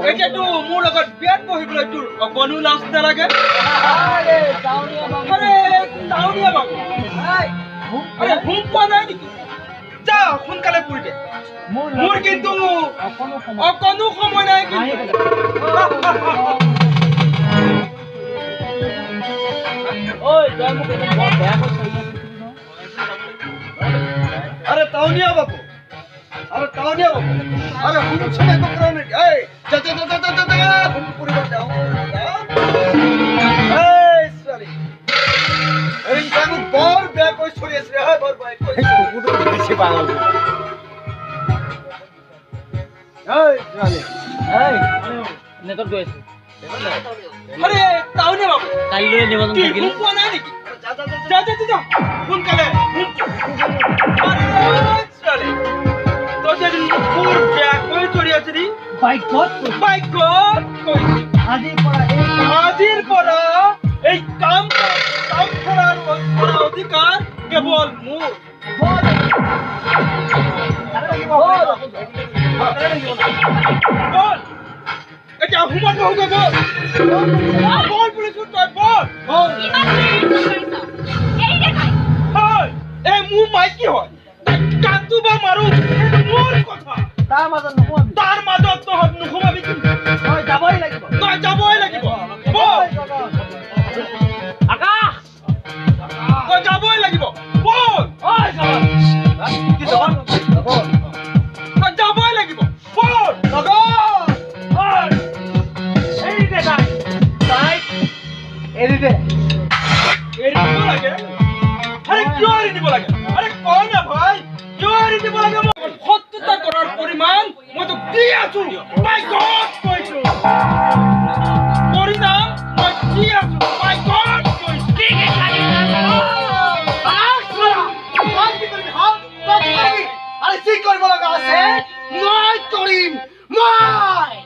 এতিয়াতো মোৰ লগত বিয়াত বহিবলৈ তোৰ অকণো লাজ নালাগে আৰে টাউনীয়া বাবু আৰে হুম পোৱা নাই নেকি যা সোনকালে পুৰি দে মোৰ কিন্তু অকণো সময় নাই কিন্তু अरे टाउनिया बाबू अरे टाउनिया बाबू अरे हम समय को कराने ए जा हम पूरी बात जाओ ए साली अरे इनका बार बे कोई छोड़ी से है बार भाई कोई कुकुर पीछे पागल ए साली ए नेकर गइस अरे टाउनिया बाबू काल्ले निबंधन থাকিল কোন নাই নেকি যা সোনকালে আরে তো যদি পুর ব্যাগ কই চড়ি আছে নি বাইকত আজির পরা এই কাম করার অধিকার কেবল মোর বল এটা হুমান হোগে বল পুলিশ তুই বল এই মু মাইকি হয় কাটু বা মারু মোর কথা তার মাজত তো হব নুখুমাবি তই যাবই লাগিব বল আকাশ তই যাবই লাগিব বল ওই যাবা কি যাবা বল তই যাবই লাগিব বল লগা ওই এই দে তাই এৰি দে লাগে আৰে কিয় এৰি দিব লাগে আৰে কই না ভাই কিয় এৰি দিব লাগে সত্যতা কৰাৰ পৰিমাণ মই তো দি আছো মাই গড কৈছো পৰিণাম মই দি আছো মাই গড কৈছো কি খালি আৰে কি কৰিব লগা আছে মই কৰিম মই